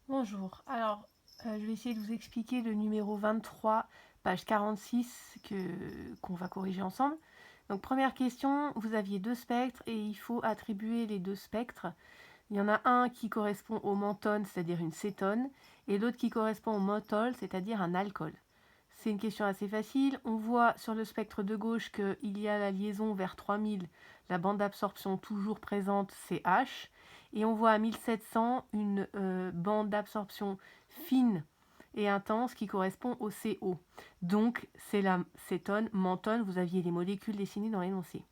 Bonjour, je vais essayer de vous expliquer le numéro 23, page 46, qu'on va corriger ensemble. Donc première question, vous aviez deux spectres et il faut attribuer les deux spectres. Il y en a un qui correspond au mentone, c'est-à-dire une cétone, et l'autre qui correspond au menthol, c'est-à-dire un alcool. C'est une question assez facile. On voit sur le spectre de gauche qu'il y a la liaison vers 3000, la bande d'absorption toujours présente, c'est H. Et on voit à 1700 une bande d'absorption fine et intense qui correspond au CO. Donc c'est la cétone, mentone, vous aviez les molécules dessinées dans l'énoncé.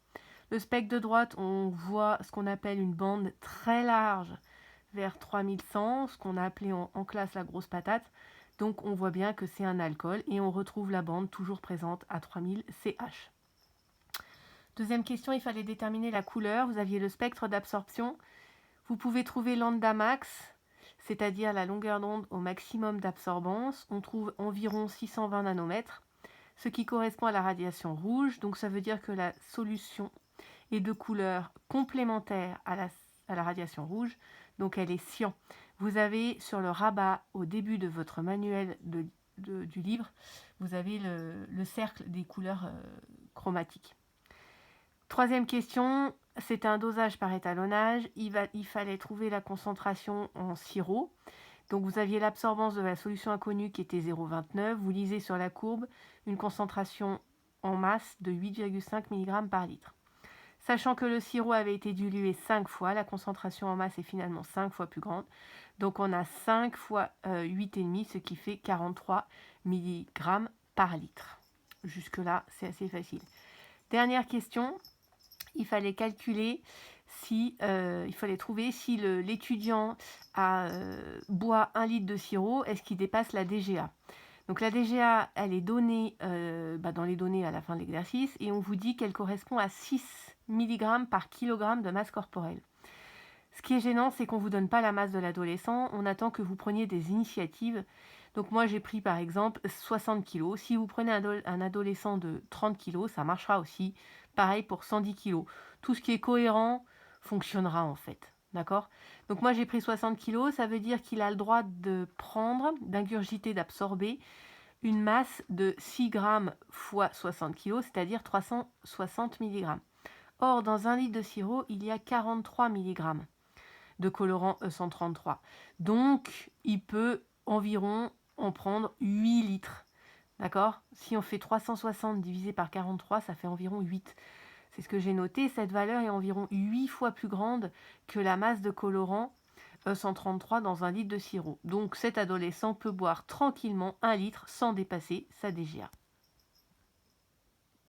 Le spectre de droite, on voit ce qu'on appelle une bande très large vers 3100, ce qu'on a appelé en classe la grosse patate. Donc on voit bien que c'est un alcool et on retrouve la bande toujours présente à 3000 CH. Deuxième question, il fallait déterminer la couleur. Vous aviez le spectre d'absorption. Vous pouvez trouver lambda max, c'est-à-dire la longueur d'onde au maximum d'absorbance. On trouve environ 620 nanomètres, ce qui correspond à la radiation rouge. Donc ça veut dire que la solution est de couleur complémentaire à la radiation rouge. Donc elle est cyan. Vous avez sur le rabat, au début de votre manuel du livre, vous avez le cercle des couleurs chromatiques. Troisième question, c'est un dosage par étalonnage. Il fallait trouver la concentration en sirop. Donc vous aviez l'absorbance de la solution inconnue qui était 0,29. Vous lisez sur la courbe une concentration en masse de 8,5 mg par litre. Sachant que le sirop avait été dilué 5 fois, la concentration en masse est finalement 5 fois plus grande. Donc on a 5 fois 8,5, ce qui fait 43 mg par litre. Jusque-là, c'est assez facile. Dernière question, il fallait calculer il fallait trouver si l'étudiant boit 1 litre de sirop, est-ce qu'il dépasse la DGA. Donc la DGA, elle est donnée dans les données à la fin de l'exercice et on vous dit qu'elle correspond à 6 mg par kg de masse corporelle. Ce qui est gênant, c'est qu'on ne vous donne pas la masse de l'adolescent, on attend que vous preniez des initiatives. Donc moi j'ai pris par exemple 60 kg. Si vous prenez un adolescent de 30 kg, ça marchera aussi. Pareil pour 110 kg. Tout ce qui est cohérent fonctionnera en fait. D'accord? Donc moi j'ai pris 60 kg, ça veut dire qu'il a le droit de prendre, d'ingurgiter, d'absorber une masse de 6 grammes fois 60 kg, c'est-à-dire 360 mg. Or, dans 1 litre de sirop, il y a 43 mg de colorant E133. Donc, il peut environ en prendre 8 litres. D'accord? Si on fait 360 divisé par 43, ça fait environ 8. C'est ce que j'ai noté. Cette valeur est environ 8 fois plus grande que la masse de colorant E133 dans 1 litre de sirop. Donc, cet adolescent peut boire tranquillement 1 litre sans dépasser sa DGA.